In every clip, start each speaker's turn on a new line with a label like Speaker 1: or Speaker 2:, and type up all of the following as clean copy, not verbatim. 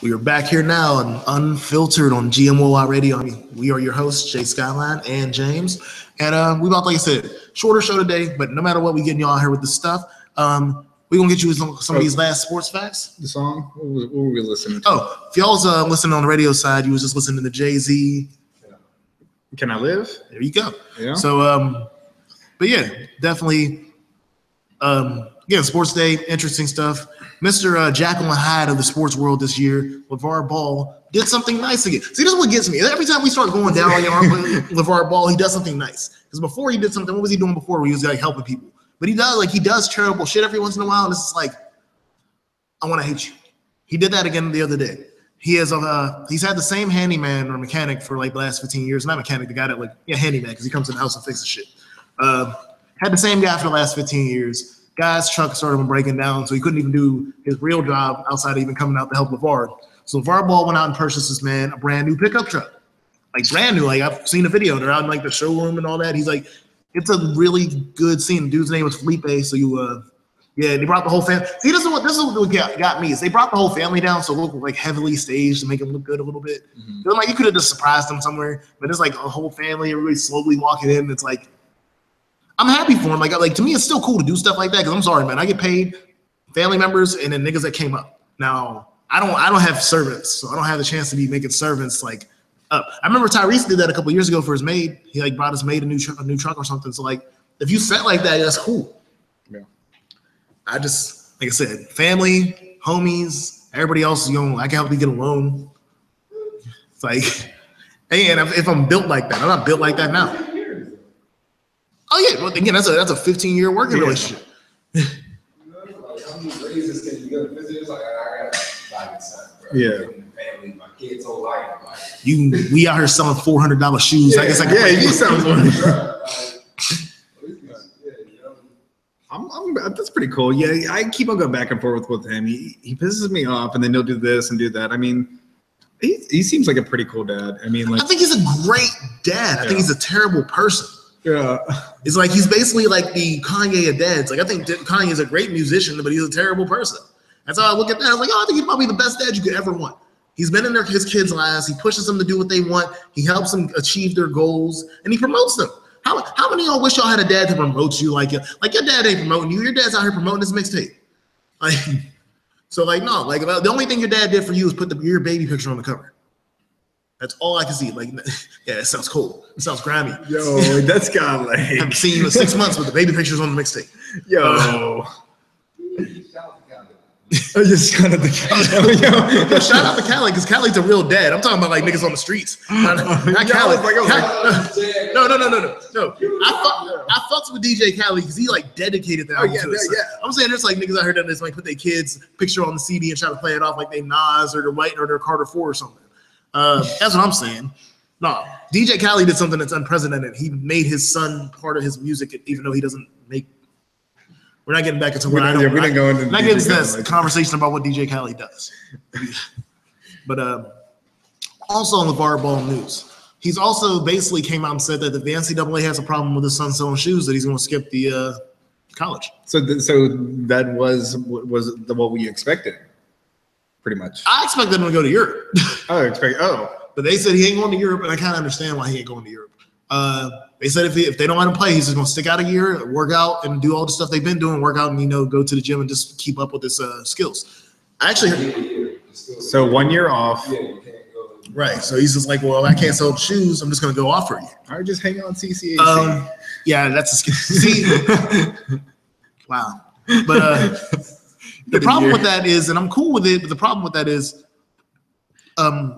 Speaker 1: We are back here now on Unfiltered on GMOI Radio. We are your hosts, Jay Skyline and James. And we about, like I said, shorter show today, but no matter what, we getting y'all here with this stuff. We're going to get you some of these last sports facts.
Speaker 2: The song? What were we listening to?
Speaker 1: Oh, if y'all was listening on the radio side, you was just listening to Jay-Z.
Speaker 2: Can I Live?
Speaker 1: There you go.
Speaker 2: Yeah.
Speaker 1: So, but yeah, definitely, again, sports day, interesting stuff. Mr. Jacqueline Hyde of the sports world this year, Lavar Ball, did something nice again. See, this is what gets me. Every time we start going down on Lavar Ball, he does something nice. Because before he did something, what was he doing before? He was like helping people. But he does charitable shit every once in a while, and it's just like, I want to hate you. He did that again the other day. He's had the same handyman or mechanic for like the last 15 years. Not mechanic, the guy that handyman, because he comes to the house and fixes shit. Had the same guy for the last 15 years. Guy's truck started breaking down, so he couldn't even do his real job outside of even coming out to help LeVar. So LeVar Ball went out and purchased this man a brand new pickup truck. Like brand new. Like I've seen a video. They're out in like the showroom and all that. He's like, it's a really good scene. The dude's name was Felipe. So they brought the whole family. See, this is what got me is they brought the whole family down, so it looked like heavily staged to make him look good a little bit. Mm-hmm. Like you could have just surprised them somewhere, but it's like a whole family, everybody slowly walking in. It's like, I'm happy for him. Like to me, it's still cool to do stuff like that. Because I'm sorry, man, I get paid, family members, and then niggas that came up. Now I don't have servants, so I don't have the chance to be making servants like up. I remember Tyrese did that a couple years ago for his maid. He like brought his maid a new truck or something. So like, if you set like that, that's cool. Yeah. I just, like I said, family, homies, everybody else is I can help you get a loan. It's like, hey, and if I'm built like that, I'm not built like that now. Oh yeah, well again, that's a 15-year working relationship.
Speaker 2: Yeah.
Speaker 1: We out here selling $400 shoes.
Speaker 2: Yeah,
Speaker 1: I guess
Speaker 2: you sound that's pretty cool. Yeah, I keep on going back and forth with him. He pisses me off, and then he'll do this and do that. I mean, he seems like a pretty cool dad. I mean, like,
Speaker 1: I think he's a great dad. I think he's a terrible person.
Speaker 2: Yeah,
Speaker 1: it's like he's basically like the Kanye of dads. Like I think Kanye is a great musician, but he's a terrible person. That's how I look at that. I was like, I think he's probably the best dad you could ever want. He's been in his kids' lives. He pushes them to do what they want. He helps them achieve their goals, and he promotes them. How many of y'all wish y'all had a dad to promote you? Like your dad ain't promoting you. Your dad's out here promoting his mixtape. Like, so like no, like the only thing your dad did for you is put your baby picture on the cover. That's all I can see. Like, yeah, that sounds cool. It sounds grimy.
Speaker 2: Yo, that's got like. I
Speaker 1: haven't seen you in 6 months with the baby pictures on the mixtape.
Speaker 2: Yo. I just shout out to Cali.
Speaker 1: Yo, shout out to Cali because Cali's a real dad. I'm talking about like niggas on the streets. Not Cali. No. I fucked with DJ Cali because he like dedicated that album to us. Yeah. I'm saying there's like niggas out here that just like put their kids' picture on the CD and try to play it off like they Nas or they're White or they're Carter 4 or something. That's what I'm saying. No, DJ Khaled did something that's unprecedented. He made his son part of his music, even though he doesn't make. We're not getting back into what I don't.
Speaker 2: We're not going into.
Speaker 1: Not getting into this conversation about what DJ Khaled does. But also on Lavar Ball news, he's also basically came out and said that if the NCAA has a problem with his son selling shoes, that he's going to skip the college.
Speaker 2: So that was what we expected. Pretty much.
Speaker 1: I expected him to go to Europe.
Speaker 2: But
Speaker 1: they said he ain't going to Europe, and I kind of understand why he ain't going to Europe. They said if they don't let him play, he's just going to stick out a year, work out, and do all the stuff they've been doing, work out, and go to the gym and just keep up with his skills. I actually heard.
Speaker 2: So 1 year off.
Speaker 3: Yeah, you can't go.
Speaker 1: Right. So he's just like, well, I can't sell the shoes. I'm just going to go off for you.
Speaker 2: All right, just hang on CCAC.
Speaker 1: Yeah, that's a skill. See, wow. But the problem with that is, and I'm cool with it, but the problem with that is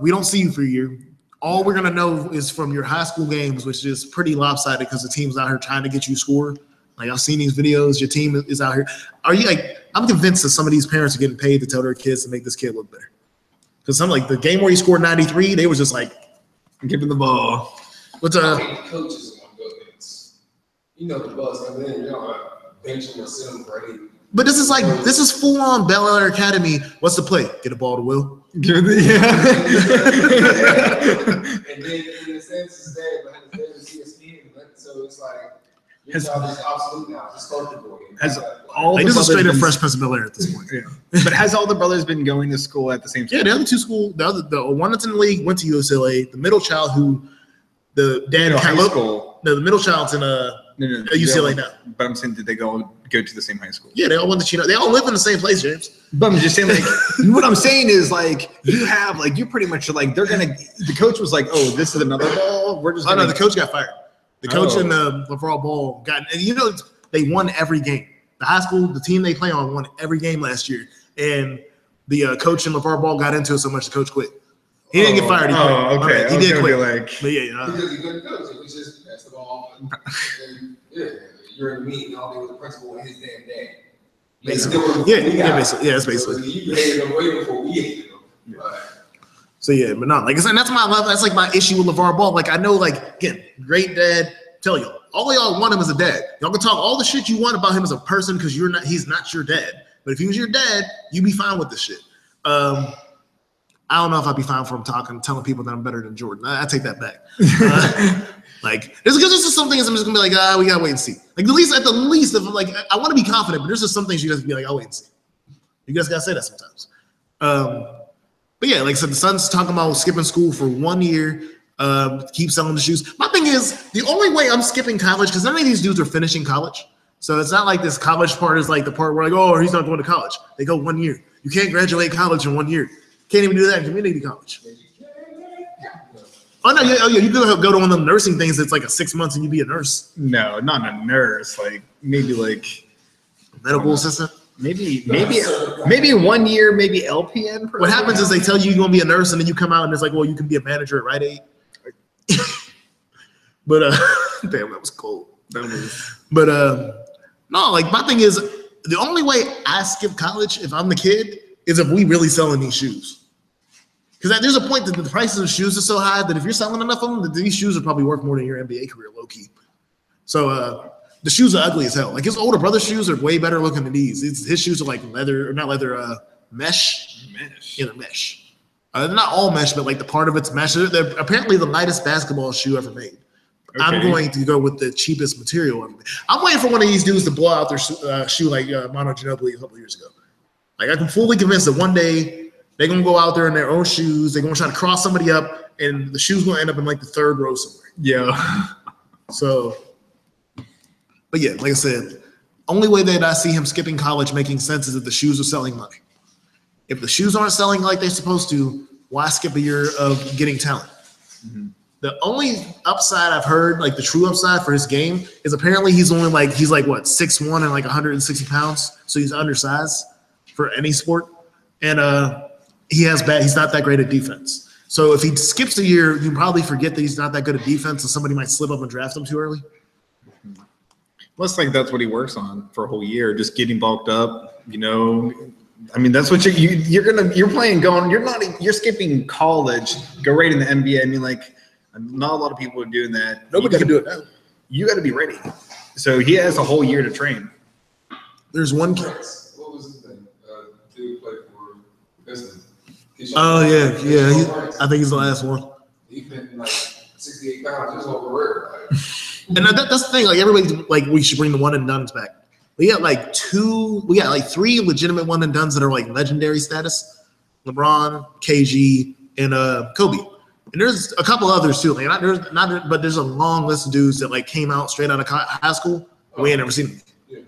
Speaker 1: we don't see you for a year. All we're going to know is from your high school games, which is pretty lopsided because the team's out here trying to get you scored. Like, I've seen these videos. Your team is out here. Are you like – I'm convinced that some of these parents are getting paid to tell their kids to make this kid look better. Because some like the game where he scored 93, they was just like –
Speaker 2: give him the ball.
Speaker 1: What's
Speaker 3: coaches want to go against. The bus, and then bench him or sit him great.
Speaker 1: But this is full on Bel Air Academy. What's the play? Get a ball to Will.
Speaker 2: Yeah.
Speaker 3: And then in the sense, his dad, but his dad is ESPN, so it's like His job is obsolete now. Just start the boy.
Speaker 2: Has all
Speaker 1: Like,
Speaker 2: the
Speaker 1: this is straight up
Speaker 2: brothers
Speaker 1: Fresh Prince of Bel-Air at this point.
Speaker 2: been, yeah. But has all the brothers been going to school at the same time?
Speaker 1: Yeah, the other two school, the one that's in the league went to UCLA. The middle child who the dad
Speaker 2: high school.
Speaker 1: No, the middle child's in UCLA now.
Speaker 2: But I'm saying, did they go to the same high school?
Speaker 1: Yeah, they all went to Chino. They all live in the same place, James.
Speaker 2: But I'm just saying, like, what I'm saying is, like, you pretty much are like, the coach was like, oh, this is another ball. We're just.
Speaker 1: Oh no, the coach got fired. The coach in the Lavar Ball got, and they won every game. The high school, the team they play on, won every game last year, and the coach in Lavar Ball got into it so much the coach quit. He didn't get fired. He quit.
Speaker 2: Okay.
Speaker 1: He did quit.
Speaker 2: But
Speaker 1: yeah,
Speaker 3: Because he's good coach. He just pass the ball. And, you're in the meeting all day with the principal and his damn dad.
Speaker 1: Basically. Basically. Yeah, it's basically.
Speaker 3: You hated him way before we hated him. Right.
Speaker 1: So yeah, but not like I said, that's like my issue with LeVar Ball. Like I know, like again, great dad. Tell y'all, all y'all want him as a dad. Y'all can talk all the shit you want about him as a person because he's not your dad. But if he was your dad, you'd be fine with this shit. I don't know if I'd be fine for him telling people that I'm better than Jordan. I take that back. Like there's just some things I'm just gonna be like, we gotta wait and see. Like at the least, if I'm like, I want to be confident, but there's just some things you guys be like, I'll wait and see. You guys gotta say that sometimes. But yeah, like I said, the son's talking about skipping school for 1 year, keep selling the shoes. My thing is, the only way I'm skipping college, because none of these dudes are finishing college. So it's not like this college part is like the part where like, oh, he's not going to college. They go 1 year. You can't graduate college in 1 year. Can't even do that in community college. Oh, no, you could go to one of them nursing things that's like a 6 months and you be a nurse.
Speaker 2: No, not a nurse. Like maybe like
Speaker 1: medical assistant.
Speaker 2: Maybe 1 year, maybe LPN.
Speaker 1: What happens is they tell you you're gonna be a nurse, and then you come out and it's like, well, you can be a manager at Rite Aid. But damn, that was cold. But no, like my thing is, the only way I skip college if I'm the kid is if we really selling these shoes. Because there's a point that the prices of shoes are so high that if you're selling enough of them, that these shoes are probably worth more than your NBA career, low key. So the shoes are ugly as hell. Like his older brother's shoes are way better looking than these. His shoes are like leather, or not leather, mesh. Yeah, the mesh. Not all mesh, but like the part of it's mesh. They're apparently the lightest basketball shoe ever made. Okay. I'm going to go with the cheapest material ever made. I'm waiting for one of these dudes to blow out their shoe like Mono Ginobili a couple years ago. Like I can fully convinced that one day they're gonna go out there in their own shoes. They're gonna try to cross somebody up, and the shoes gonna end up in like the third row somewhere.
Speaker 2: Yeah.
Speaker 1: So. But yeah, like I said, only way that I see him skipping college making sense is if the shoes are selling money. If the shoes aren't selling like they're supposed to, why skip a year of getting talent? Mm-hmm. The only upside I've heard, like the true upside for his game, is apparently he's what, 6'1" and like 160 pounds, so he's undersized for any sport, and he's not that great at defense. So if he skips a year, you probably forget that he's not that good at defense, and somebody might slip up and draft him too early.
Speaker 2: Looks like that's what he works on for a whole year, just getting bulked up. I mean, that's what you're playing. You're skipping college, go right in the NBA. I mean, like, not a lot of people are doing that.
Speaker 1: Nobody can do it now.
Speaker 2: You got to be ready. So he has a whole year to train.
Speaker 1: There's one kid.
Speaker 3: What was his name? Dude played for Pistons.
Speaker 1: Oh yeah. I think he's the last one.
Speaker 3: He's been like 68 pounds his whole career.
Speaker 1: And that's the thing. Like everybody's like, we should bring the one and dones back. We got like three legitimate one and dones that are like legendary status: LeBron, KG, and Kobe. And there's a couple others too. Like but there's a long list of dudes that like came out straight out of high school. We ain't never seen them. Yeah.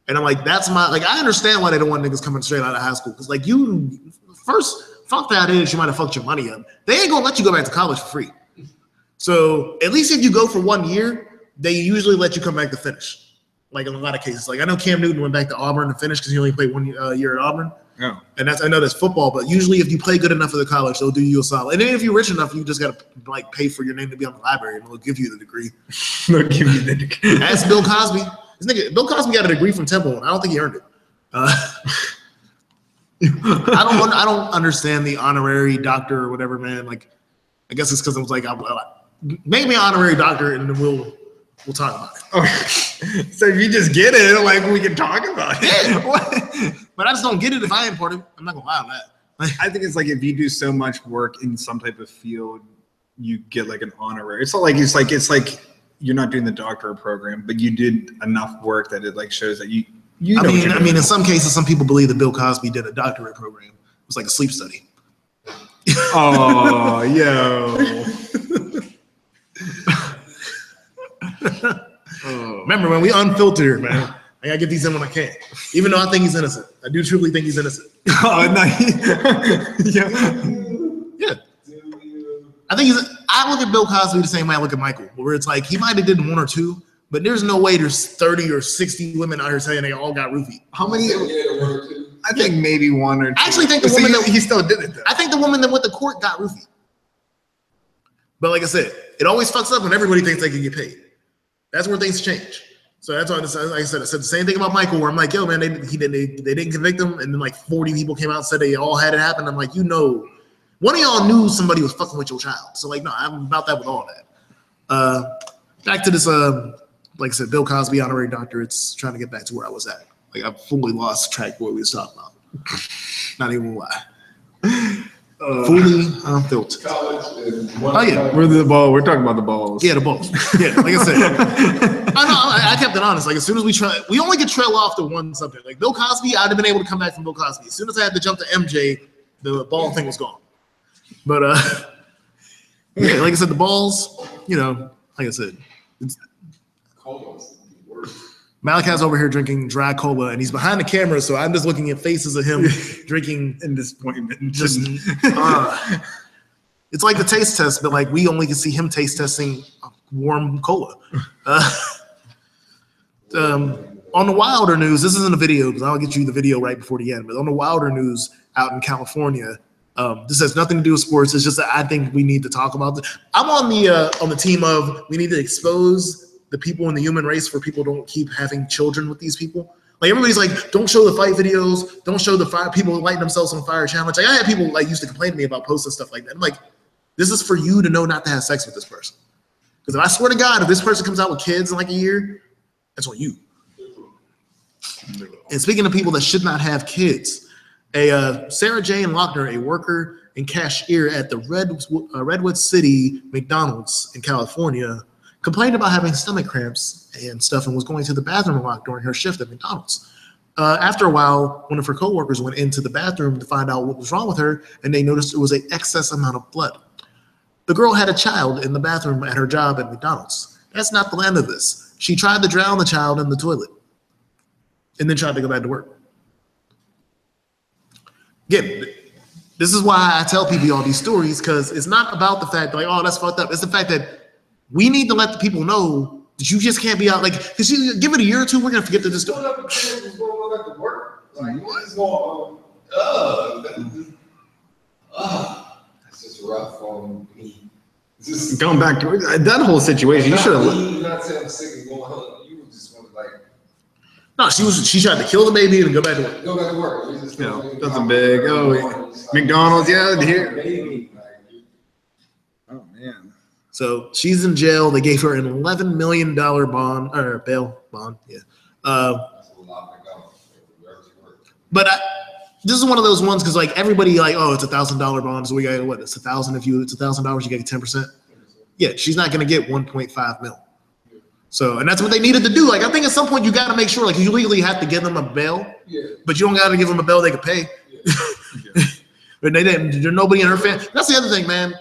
Speaker 1: And I'm like, I understand why they don't want niggas coming straight out of high school, because like fuck that age, you might have fucked your money up. They ain't gonna let you go back to college for free. So at least if you go for 1 year, they usually let you come back to finish. Like in a lot of cases. Like I know Cam Newton went back to Auburn to finish because he only played 1 year at Auburn.
Speaker 2: Oh.
Speaker 1: And I know that's football, but usually if you play good enough for the college, they'll do you a solid. And then if you're rich enough, you just gotta like pay for your name to be on the library, and they'll give you the degree.
Speaker 2: They'll give you the degree.
Speaker 1: Ask Bill Cosby. Bill Cosby got a degree from Temple, and I don't think he earned it. I don't understand the honorary doctor or whatever, man. Like, I guess it's because it was like, make me an honorary doctor, and then we'll talk about it.
Speaker 2: Okay. So if you just get it, like we can talk about it.
Speaker 1: But I just don't get it if I ain't part of it. I'm not gonna lie on that.
Speaker 2: I think it's like if you do so much work in some type of field, you get like an honorary. It's not like it's like you're not doing the doctorate program, but you did enough work that it like shows that you know
Speaker 1: I
Speaker 2: what you're
Speaker 1: mean,
Speaker 2: doing.
Speaker 1: in some cases, some people believe that Bill Cosby did a doctorate program. It was like a sleep study.
Speaker 2: Oh, yo.
Speaker 1: Remember when we unfiltered, man? I gotta get these in when I can. Even though I think he's innocent. I do truly think he's innocent.
Speaker 2: Oh, no. Yeah.
Speaker 1: Yeah. I think I look at Bill Cosby the same way I look at Michael, where it's like he might have did one or two, but there's no way there's 30 or 60 women out here saying they all got roofied.
Speaker 2: How many? I think maybe one or two.
Speaker 1: I actually think the woman
Speaker 2: he still did it though.
Speaker 1: I think the woman that went to court got roofied. But like I said, it always fucks up when everybody thinks they can get paid. That's where things change. So that's why, like I said the same thing about Michael, where I'm like, yo, man, they didn't convict him, and then like 40 people came out and said they all had it happen. I'm like, one of y'all knew somebody was fucking with your child. So like, no, I'm about that with all that. Back to this, like I said, Bill Cosby honorary doctor. It's trying to get back to where I was at. Like I fully lost track of what we was talking about. Not even gonna lie. Fully unfiltered. Oh yeah,
Speaker 2: We're talking about the balls.
Speaker 1: Yeah, the balls. Yeah, like I said, I kept it honest. Like as soon as we only could trail off to one subject. Like Bill Cosby, I'd have been able to come back from Bill Cosby. As soon as I had to jump to MJ, the ball thing was gone. But yeah, like I said, the balls. Like I said, Malachi's over here drinking dry cola, and he's behind the camera, so I'm just looking at faces of him drinking
Speaker 2: in disappointment.
Speaker 1: Just, it's like the taste test, but like we only can see him taste testing warm cola. On the wilder news, this isn't a video because I'll get you the video right before the end. But on the wilder news out in California, this has nothing to do with sports. It's just that I think we need to talk about this. I'm on the team of we need to expose the people in the human race for people don't keep having children with these people. Like everybody's like, don't show the fight videos, don't show the fire people lighting themselves on fire challenge. Like I had people like used to complain to me about posting stuff like that. I'm like, this is for you to know not to have sex with this person. Because if I swear to God, if this person comes out with kids in like a year, that's on you. And speaking of people that should not have kids, Sarah Jane Lochner, a worker and cashier at the Redwood City McDonald's in California, complained about having stomach cramps and stuff and was going to the bathroom a lot during her shift at McDonald's. After a while, one of her coworkers went into the bathroom to find out what was wrong with her, and they noticed it was an excess amount of blood. The girl had a child in the bathroom at her job at McDonald's. That's not the end of this. She tried to drown the child in the toilet and then tried to go back to work. Again, this is why I tell people all these stories, because it's not about the fact like, oh, that's fucked up. It's the fact that we need to let the people know that you just can't be out. Like, because you give it a year or two, we're going to forget that this story.
Speaker 3: What's going on at the work? Like, what is going on? That's just rough on me. Just,
Speaker 2: going back to that whole situation, you should have.
Speaker 3: Not saying I'm sick and going home. You just want to like.
Speaker 1: No, she tried to kill the baby and go back to work.
Speaker 3: Go back to work.
Speaker 2: That's a big McDonald's, yeah, here. Oh man.
Speaker 1: So she's in jail. They gave her an $11 million bond or bail bond. Yeah. But this is one of those ones because like everybody like, oh, it's $1,000 bond, so we got what? It's $1,000. If it's $1,000, you get 10%. Yeah, she's not gonna get 1.5 mil. So, and that's what they needed to do. Like, I think at some point you got to make sure, like, you legally have to give them a bail, but you don't got to give them a bail they can pay. Yeah. But they didn't. There's nobody in her family. That's the other thing, man.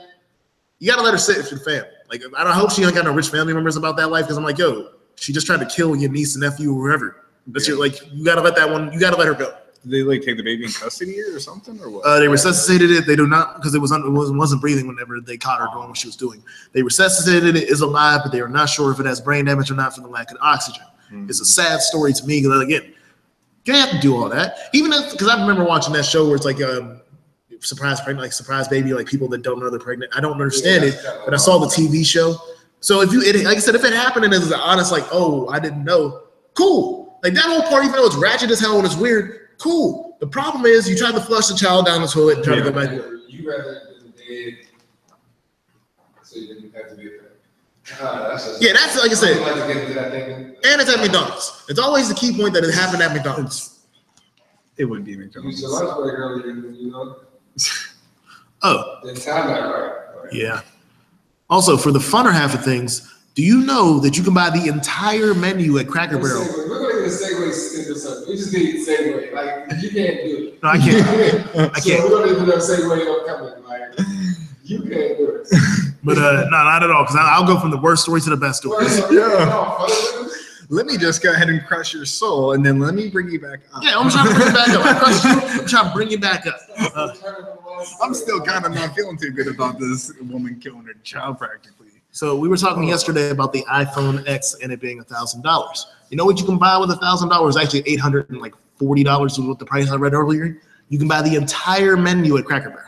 Speaker 1: You got to let her sit with your family. Like, I don't hope she ain't got no rich family members about that life because I'm like, yo, she just tried to kill your niece and nephew or whoever. That's your, like, you got to let that one. You got to let her go.
Speaker 2: Did they like take the baby in custody or something or what?
Speaker 1: They resuscitated it. They do not because it wasn't breathing whenever they caught her doing what she was doing. They resuscitated it. Is alive, but they are not sure if it has brain damage or not from the lack of oxygen. Mm-hmm. It's a sad story to me because again, you don't have to do all that. Even because I remember watching that show where it's like surprise pregnant, like surprise baby, like people that don't know they're pregnant. I don't understand it, but I saw the TV show. So if like I said, if it happened and it was an honest like, oh, I didn't know, cool. Like that whole part, even though it's ratchet as hell and it's weird. Cool. The problem is you tried to flush the child down the toilet and try to go back to work.
Speaker 3: You rather than dead, so you didn't have to be there.
Speaker 1: Yeah, that's like I said. And it's at McDonald's. It's always the key point that it happened at McDonald's.
Speaker 2: It would be McDonald's.
Speaker 3: You lunch break earlier, you know.
Speaker 1: Oh.
Speaker 3: The time that right.
Speaker 1: Yeah. Also, for the funner half of things, Do you know that you can buy the entire menu at Cracker Barrel?
Speaker 3: We're going to get a segue into something. We just need a segue. Like, you can't do it.
Speaker 1: No, I can't. I
Speaker 3: So
Speaker 1: can't.
Speaker 3: we don't even have segue upcoming. Like, you can't do it.
Speaker 1: But no, not at all. Because I'll go from the worst story to the best story.
Speaker 2: Let me just go ahead and crush your soul, and then let me bring you back up.
Speaker 1: Yeah, I'm trying to bring it back up. I'm trying to bring it back up.
Speaker 2: I'm still kind of not feeling too good about this woman killing her child practically.
Speaker 1: So we were talking yesterday about the iPhone X and it being $1,000. You know what you can buy with $1,000? Actually, $840 was what the price I read earlier. You can buy the entire menu at Cracker Barrel.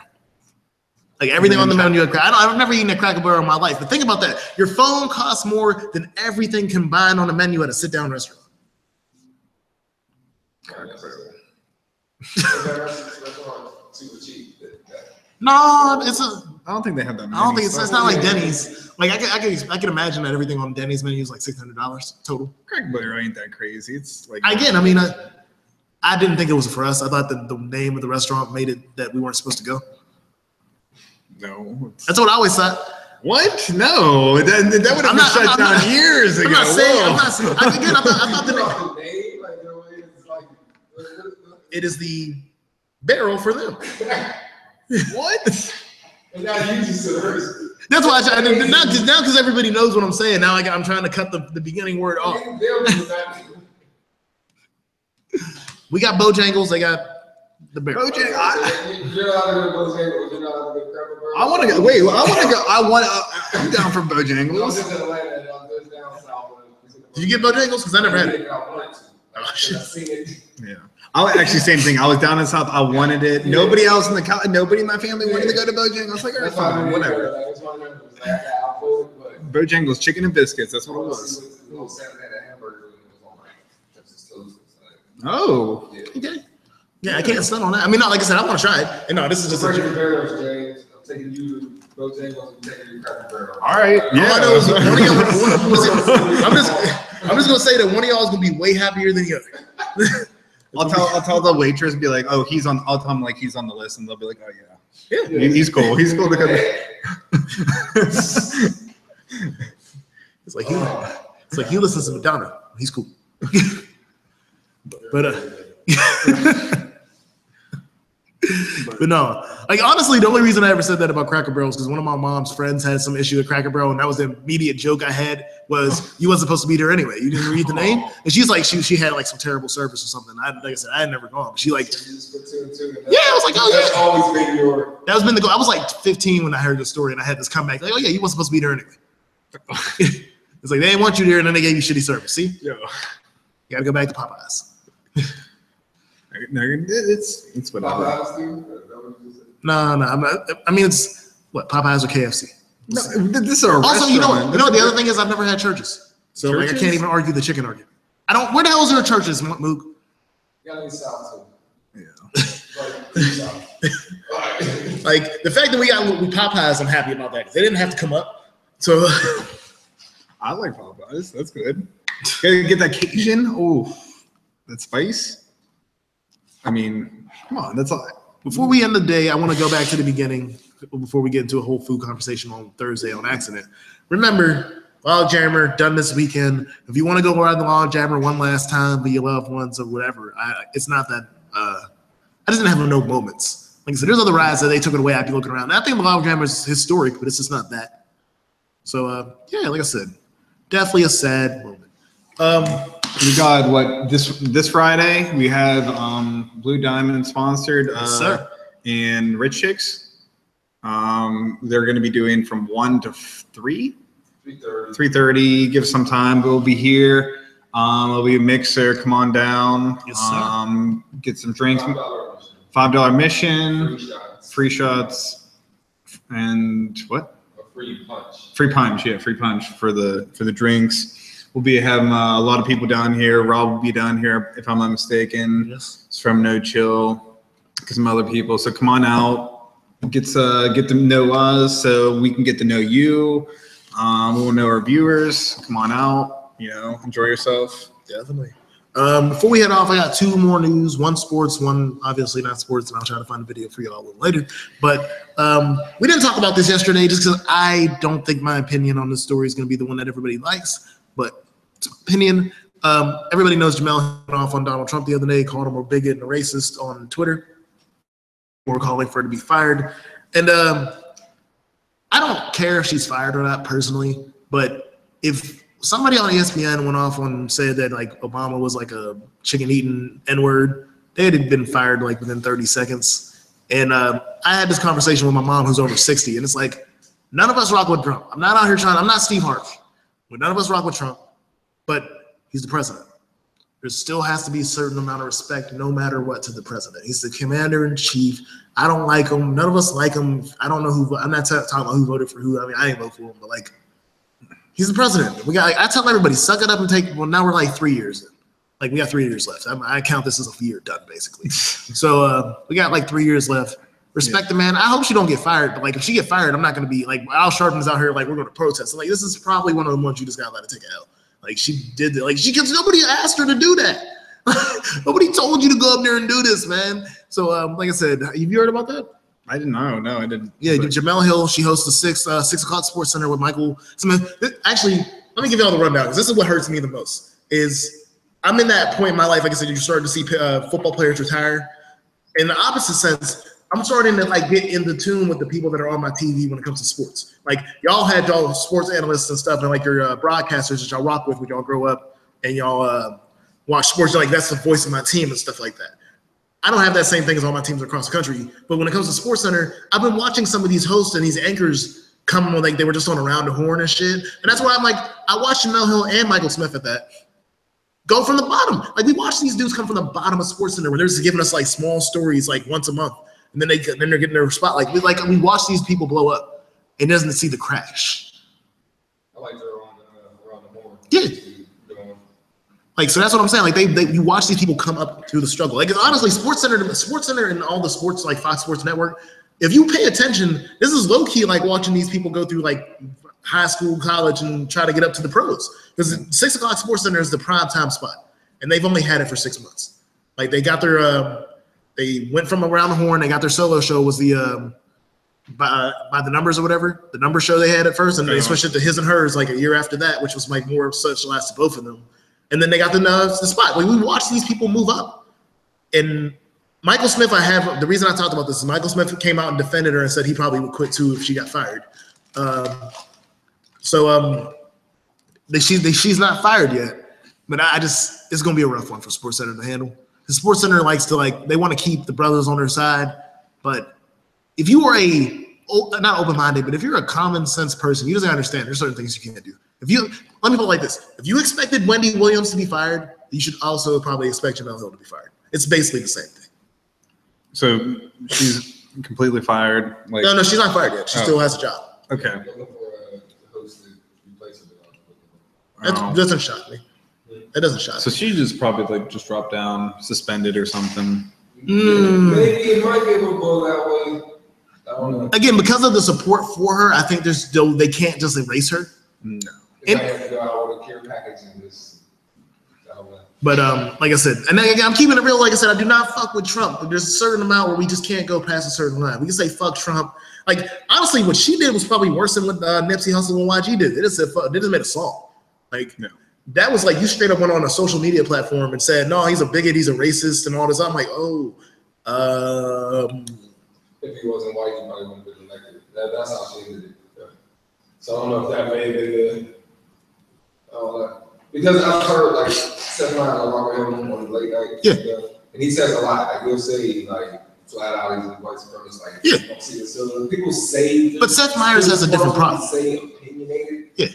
Speaker 1: Like everything on the menu at Cracker Barrel. I've never eaten at Cracker Barrel in my life, but think about that. Your phone costs more than everything combined on the menu at a sit-down restaurant.
Speaker 3: Cracker Barrel. Super cheap.
Speaker 1: No, it's a.
Speaker 2: I don't think they have that.
Speaker 1: I don't think it's not like Denny's. Like I can imagine that everything on Denny's menu is like $600 total.
Speaker 2: Cracker Barrel ain't that crazy. It's like
Speaker 1: Again, I mean, I didn't think it was for us. I thought that the name of the restaurant made it that we weren't supposed to go.
Speaker 2: No,
Speaker 1: That's what I always thought.
Speaker 2: What? No, that would have been shut down years ago.
Speaker 1: I'm not saying. Again, I thought the
Speaker 3: name, like the way it's like.
Speaker 1: it is the barrel for them.
Speaker 2: What?
Speaker 3: And now you just said
Speaker 1: That's why I now because everybody knows what I'm saying. Now I'm trying to cut the beginning word off. We got Bojangles. They got the barrel.
Speaker 3: You're not gonna go Bojangles. You're not gonna go Cracker Barrel.
Speaker 2: I want to go. Wait, I want to go. I'm down for Bojangles.
Speaker 1: Did you get Bojangles? Because I never had it.
Speaker 3: Oh, shit.
Speaker 2: Yeah. I was actually same thing. I was down in South. I wanted it. Nobody else in nobody in my family wanted to go to Bojangles. I was like, all right, fine, whatever. Bojangles, chicken and biscuits. That's what it was. Oh.
Speaker 1: Okay. Yeah, I can't stun on that. I mean, not like I said, I want to try it. And no, this is just
Speaker 3: Cracker Barrels, James. I'm taking you to Bojangles and taking you to Cracker Barrel.
Speaker 2: All right.
Speaker 1: Yeah. All I know is one of y'all, I'm just gonna say that one of y'all is gonna be way happier than the other.
Speaker 2: I'll tell the waitress, be like, oh, I'll tell him like he's on the list, and they'll be like, oh yeah.
Speaker 1: Yeah.
Speaker 2: He's cool. He's cool to come.
Speaker 1: It's like he listens to Madonna. He's cool. But no, like honestly, the only reason I ever said that about Cracker Barrel is because one of my mom's friends had some issue at Cracker Barrel, and that was the immediate joke I had was you wasn't supposed to be there anyway. You didn't read the name, and she's like she had like some terrible service or something. Like I said, I had never gone, but she like yeah, I was like, oh yeah,
Speaker 3: that's always been your.
Speaker 1: That was been the goal. I was like 15 when I heard the story, and I had this comeback like, oh yeah, you wasn't supposed to be there anyway. It's like they didn't want you there, and then they gave you shitty service. See,
Speaker 2: Yeah.
Speaker 1: you gotta go back to Popeyes.
Speaker 2: No, it's whatever.
Speaker 1: No, I'm not. I mean, it's what Popeyes or KFC.
Speaker 2: No, this is a
Speaker 1: Also, you know
Speaker 2: restaurant.
Speaker 1: what? The other thing is I've never had churches, so like I
Speaker 2: Churches?
Speaker 1: can't even argue the chicken argument. I don't. Where the hell is there churches, Mook?
Speaker 3: Gotta be south too.
Speaker 2: Yeah.
Speaker 1: Like the fact that we got Popeyes, I'm happy about that. They didn't have to come up, so
Speaker 2: I like Popeyes. That's good. Gotta get that Cajun. Oh, that spice. I mean, come on. That's all.
Speaker 1: Before we end the day, I want to go back to the beginning before we get into a whole food conversation on Thursday on accident. Remember, Log Jammer done this weekend. If you want to go ride the Log Jammer one last time with your loved ones or whatever, it's not that. I just didn't have no moments. Like I said, there's other rides that they took it away. I'd be looking around. I think the Log Jammer is historic, but it's just not that. So yeah, like I said, definitely a sad moment.
Speaker 2: We got what this Friday we have Blue Diamond sponsored
Speaker 1: Yes, sir.
Speaker 2: and Rich Chicks. They're going to be doing from 1 to 3. 3:30. Give some time. We'll be here. There'll be a mixer. Come on down.
Speaker 1: Yes, sir.
Speaker 2: Get some drinks. $5 admission. Free shots. And what?
Speaker 3: Free punch.
Speaker 2: Free punch. Yeah, free punch for the drinks. We'll be having a lot of people down here. Rob will be down here, if I'm not mistaken.
Speaker 1: Yes.
Speaker 2: It's from No Chill, some other people. So come on out, get to know us, so we can get to know you. We'll know our viewers. Come on out, enjoy yourself.
Speaker 1: Definitely. Before we head off, I got two more news. One sports, one obviously not sports, and I'll try to find a video for y'all a little later. But we didn't talk about this yesterday just because I don't think my opinion on this story is going to be the one that everybody likes. But it's my opinion. Everybody knows Jamel went off on Donald Trump the other day, called him a bigot and a racist on Twitter. We're calling for her to be fired. And I don't care if she's fired or not personally, but if somebody on ESPN went off and said that like Obama was like a chicken eating N-word, they'd have been fired like within 30 seconds. And I had this conversation with my mom who's over 60, and it's like, none of us rock with Trump. I'm not out here I'm not Steve Harvey. But none of us rock with Trump, but he's the president. There still has to be a certain amount of respect no matter what to the president. He's the commander in chief. I don't like him. None of us like him. I don't know who, I'm not talking about who voted for who. I mean, I ain't vote for him, but like, he's the president. We got. Like, I tell everybody, suck it up and take. Well, now we're like 3 years in. Like we got 3 years left. I count this as a year done basically. So we got like 3 years left. Respect the man. I hope she don't get fired. But like if she get fired, I'm not gonna be like Al Sharpton's out here like we're gonna protest. So, like this is probably one of the ones you just gotta let it take a L. Like she did that. Like because nobody asked her to do that. Nobody told you to go up there and do this, man. So like I said, have you heard about that?
Speaker 2: I didn't know. No, I didn't.
Speaker 1: Yeah, Jamel Hill. She hosts the 6 o'clock Sports Center with Michael Smith. Actually, let me give you all the rundown because this is what hurts me the most. Is I'm in that point in my life, like I said, you're starting to see football players retire. In the opposite sense, I'm starting to like get in the tune with the people that are on my TV when it comes to sports. Like y'all had y'all sports analysts and stuff, and like your broadcasters that y'all rock with when y'all grow up and y'all watch sports. You're like that's the voice of my team and stuff like that. I don't have that same thing as all my teams across the country, but when it comes to Sports Center, I've been watching some of these hosts and these anchors come on like they were just on Around the Horn and shit. And that's why I'm like, I watched Jamel Hill and Michael Smith at that. Go from the bottom. Like we watch these dudes come from the bottom of Sports Center where they're just giving us like small stories like once a month. And then they're getting their spot. Like we watch these people blow up and doesn't see the crash.
Speaker 3: I like they're around the horn.
Speaker 1: Yeah. Like so that's what I'm saying. Like you watch these people come up through the struggle. Like it's honestly Sports Center and all the sports like Fox Sports Network. If you pay attention, this is low key like watching these people go through like high school, college, and try to get up to the pros. Because 6 o'clock Sports Center is the prime time spot, and they've only had it for 6 months. Like they got their they went from Around the Horn. They got their solo show was the by the numbers or whatever, the number show they had at first, and they switched it to His and Hers like a year after that, which was like more socialized to both of them. And then they got the spot. Like we watched these people move up. And Michael Smith, the reason I talked about this is Michael Smith came out and defended her and said he probably would quit too if she got fired. She's not fired yet. But it's gonna be a rough one for Sports Center to handle. The Sports Center likes to they want to keep the brothers on their side. But if you are not open-minded, but if you're a common sense person, you just understand there's certain things you can't do. Let me put it like this. If you expected Wendy Williams to be fired, you should also probably expect Jamel Hill to be fired. It's basically the same thing.
Speaker 2: So she's completely fired? Like,
Speaker 1: no, she's not fired yet. She still has a job.
Speaker 2: Okay.
Speaker 1: That doesn't shock me. That doesn't shock me.
Speaker 2: So she just probably just dropped down, suspended or something.
Speaker 3: Maybe it might be able to go that way. I don't know.
Speaker 1: Again, because of the support for her, I think they can't just erase her.
Speaker 2: No.
Speaker 3: They might have to go out with a care package and this.
Speaker 1: But like I said, and again, I'm keeping it real. Like I said, I do not fuck with Trump. But there's a certain amount where we just can't go past a certain line. We can say fuck Trump. Like honestly, what she did was probably worse than what Nipsey Hussle and YG did. They just said fuck. They just made a song. Like that was like you straight up went on a social media platform and said, no, he's a bigot, he's a racist, and all this. I'm like, oh.
Speaker 3: If he wasn't white, he probably wouldn't have been elected. That's how she did it. So I don't know if that may have been I don't know. Because I've heard like Seth Meyers along with him on the late night stuff, and he says a lot. Like he'll say like flat out he's a white supremacist. Like you don't see the silver. People say,
Speaker 1: but Seth Meyers has a different problem.
Speaker 3: Say opinionated.
Speaker 1: Yeah.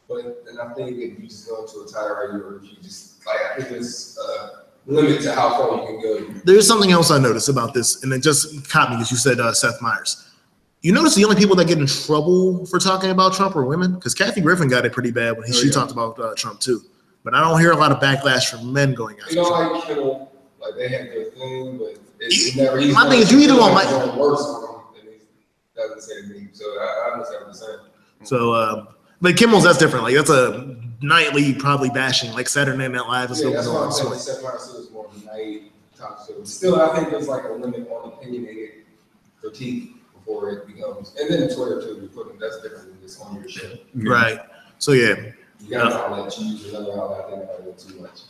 Speaker 3: But then I think if you just go into a tirade or if you just like I think there's a limit to how far you can go.
Speaker 1: There's something else I noticed about this, and it just caught me because you said Seth Meyers. You notice the only people that get in trouble for talking about Trump are women? Because Kathy Griffin got it pretty bad when she talked about Trump too. But I don't hear a lot of backlash from men going after Trump.
Speaker 3: Like Kittle, like they have their thing, but it's never.
Speaker 1: My thing is, you either want
Speaker 3: worse on him, and he doesn't say anything. So I understand what you're saying.
Speaker 1: So, but Kimmel's that's different. Like that's a nightly probably bashing, like Saturday Night Live is
Speaker 3: Yeah,
Speaker 1: still
Speaker 3: that's
Speaker 1: going
Speaker 3: why
Speaker 1: on.
Speaker 3: I'm saying Seth Meyers is more of a night talk show. Still, I think there's like a limit on opinionated critique before it becomes, and then Twitter too. You put that's different than this on your show.
Speaker 1: Right. So yeah.
Speaker 3: You got to outlet. You use another outlet. I think about it too much.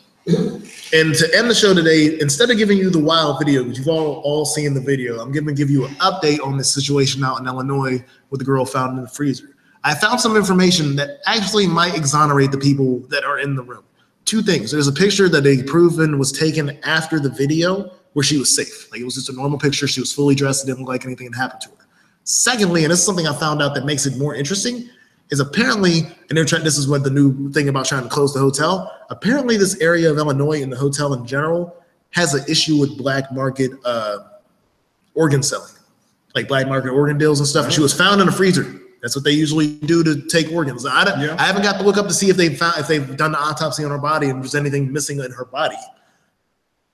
Speaker 1: And to end the show today, instead of giving you the wild video, because you've all seen the video, I'm going to give you an update on this situation out in Illinois with the girl found in the freezer. I found some information that actually might exonerate the people that are in the room. Two things. There's a picture that they proven was taken after the video where she was safe. Like it was just a normal picture. She was fully dressed. It didn't look like anything had happened to her. Secondly, and this is something I found out that makes it more interesting, is apparently, and they're trying, this is what the new thing about trying to close the hotel, apparently this area of Illinois and the hotel in general has an issue with black market organ selling, like black market organ deals and stuff. And she was found in a freezer. That's what they usually do to take organs. I haven't got to look up to see if they've done the autopsy on her body and there's anything missing in her body.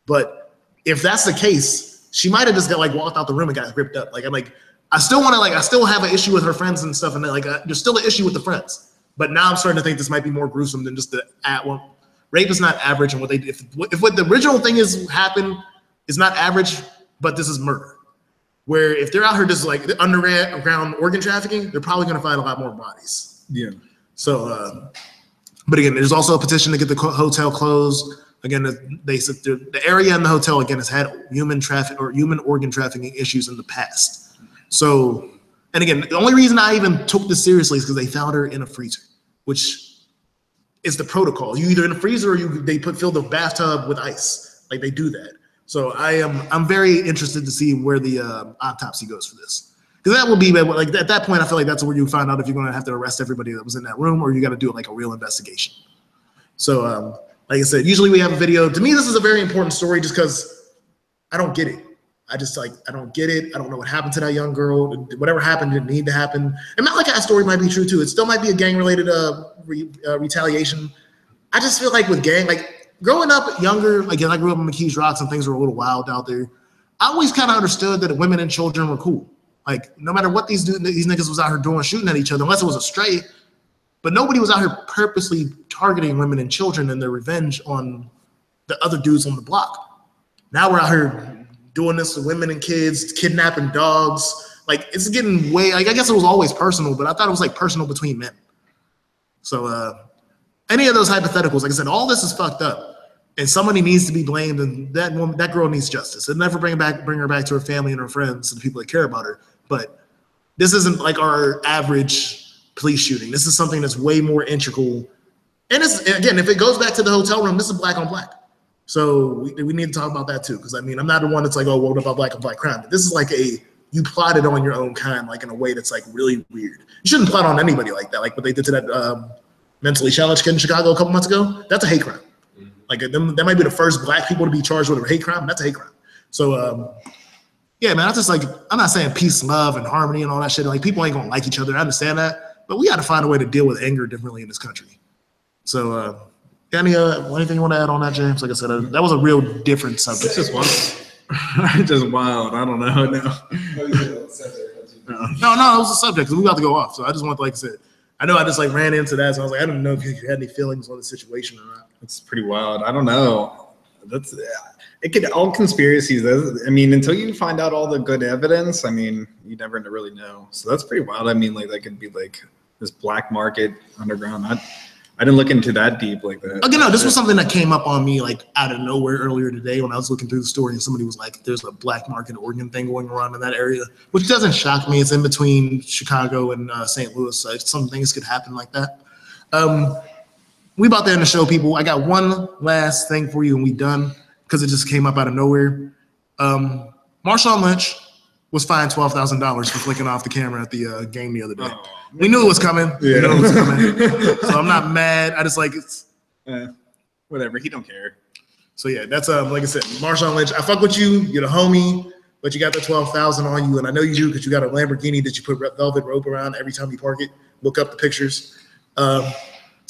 Speaker 1: But if that's the case, she might have just got like walked out the room and got ripped up. Like I'm like, I still have an issue with her friends and stuff, and there's still an issue with the friends. But now I'm starting to think this might be more gruesome than just rape is not average, and if what the original thing is happened is not average, but this is murder. Where if they're out here just like underground organ trafficking, they're probably going to find a lot more bodies.
Speaker 2: Yeah.
Speaker 1: So, but again, there's also a petition to get the hotel closed. Again, they said the area in the hotel again has had human organ trafficking issues in the past. So, and again, the only reason I even took this seriously is because they found her in a freezer, which is the protocol. You either in a freezer or they fill the bathtub with ice. Like they do that. So I'm very interested to see where the autopsy goes for this, because that will be like at that point I feel like that's where you find out if you're going to have to arrest everybody that was in that room or you got to do like a real investigation. So like I said, usually we have a video. To me, this is a very important story just because I don't get it. I don't get it. I don't know what happened to that young girl. Whatever happened didn't need to happen. And Malachi's story might be true too. It still might be a gang-related retaliation. I just feel like with gang, like growing up younger, like I grew up in McKees Rocks and things were a little wild out there. I always kind of understood that women and children were cool. Like no matter what these niggas was out here doing, shooting at each other, unless it was a stray, but nobody was out here purposely targeting women and children and their revenge on the other dudes on the block. Now we're out here doing this to women and kids, kidnapping dogs. Like it's getting way, like I guess it was always personal, but I thought it was like personal between men. So any of those hypotheticals, like I said, all this is fucked up and somebody needs to be blamed, and that girl needs justice. And never bring her back to her family and her friends and the people that care about her. But this isn't like our average police shooting. This is something that's way more integral. And again, if it goes back to the hotel room, this is black on black. So we need to talk about that too, because I mean, I'm not the one that's like, oh, what about black on black crime? But this is like you plotted on your own kind, like in a way that's like really weird. You shouldn't plot on anybody like that, like what they did to that mentally challenged kid in Chicago a couple months ago. That's a hate crime. Like that might be the first black people to be charged with a hate crime. That's a hate crime. So yeah, man, I'm not saying peace, love, and harmony and all that shit. Like people ain't gonna like each other. I understand that, but we got to find a way to deal with anger differently in this country. So. Anything you want to add on that, James? Like I said, that was a real different subject.
Speaker 2: It's just wild. Just wild. I don't know. No,
Speaker 1: it was a subject. We about to go off. So I just want to, like I said, I know I just like ran into that. So I was like, I don't know if you had any feelings on the situation or not.
Speaker 2: It's pretty wild. I don't know. It could all conspiracies. I mean, until you find out all the good evidence, I mean, you never really know. So that's pretty wild. I mean, like that could be like this black market underground. I didn't look into that deep like that.
Speaker 1: Again, no, this was something that came up on me like out of nowhere earlier today when I was looking through the story and somebody was like, there's a black market organ thing going around in that area, which doesn't shock me. It's in between Chicago and St. Louis. So some things could happen like that. We about to end the show, people. I got one last thing for you and we done because it just came up out of nowhere. Marshawn Lynch was fined $12,000 for flicking off the camera at the game the other day.
Speaker 2: Oh,
Speaker 1: we knew it was coming.
Speaker 2: Yeah.
Speaker 1: We knew it was coming. So I'm not mad. I just like it's
Speaker 2: whatever. He don't care.
Speaker 1: So yeah, that's like I said, Marshawn Lynch. I fuck with you. You're the homie, but you got the $12,000 on you, and I know you do because you got a Lamborghini that you put velvet rope around every time you park it. Look up the pictures. So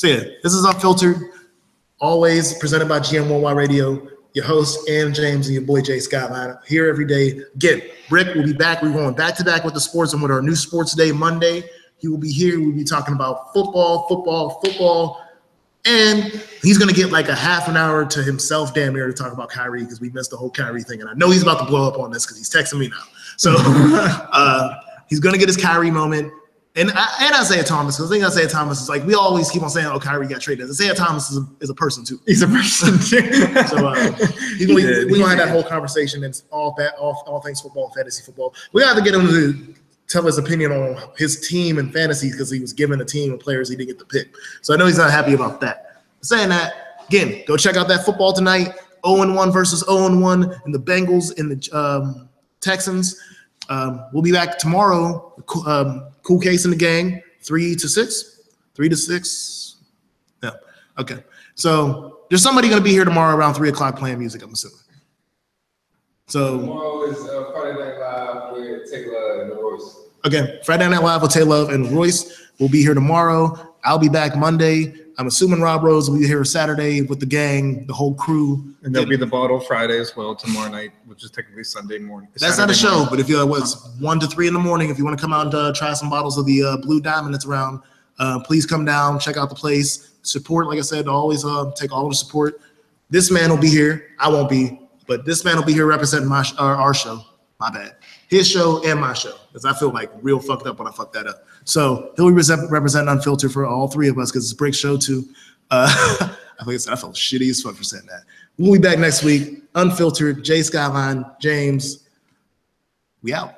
Speaker 1: yeah, this is Unfiltered. Always presented by GM1Y Radio. Your host, Ann James, and your boy, Jay Scott, here every day. Again, Rick will be back. We're going back-to-back with the sports and with our new Sports Day Monday. He will be here. We'll be talking about football. And he's going to get like a half an hour to himself, damn near, to talk about Kyrie because we missed the whole Kyrie thing. And I know he's about to blow up on this because he's texting me now. So he's going to get his Kyrie moment. And Isaiah Thomas, because I think Isaiah Thomas is like, we always keep on saying, oh, Kyrie got traded. Isaiah Thomas is a person too.
Speaker 2: He's a person too.
Speaker 1: So we're going to have that whole conversation. It's all things football, fantasy football. We have to get him to tell his opinion on his team and fantasy because he was given a team of players he didn't get to pick. So I know he's not happy about that. Saying that, again, go check out that football tonight. 0-1 versus 0-1 in the Bengals and the Texans. We'll be back tomorrow. Cool Case in the gang, 3 to 6. 3 to 6. Yeah. Okay. So there's somebody going to be here tomorrow around 3 o'clock playing music, I'm assuming. So
Speaker 3: tomorrow is Friday Night Live with Taylor and Royce.
Speaker 1: Okay. Friday Night Live with Taylor and Royce will be here tomorrow. I'll be back Monday. I'm assuming Rob Rose will be here Saturday with the gang, the whole crew.
Speaker 2: And there'll be the Bottle Friday as well tomorrow night, which is technically Sunday morning.
Speaker 1: That's not a show, but if you was 1 to 3 in the morning, if you want to come out and try some bottles of the Blue Diamond that's around, please come down, check out the place, support. Like I said, always take all the support. This man will be here. I won't be, but this man will be here representing our show. My bad. His show and my show, because I feel like real fucked up when I fuck that up. So he'll represent Unfiltered for all three of us because it's a break show too. I felt shitty as fuck for saying that. We'll be back next week. Unfiltered, Jay Skyline, James. We out.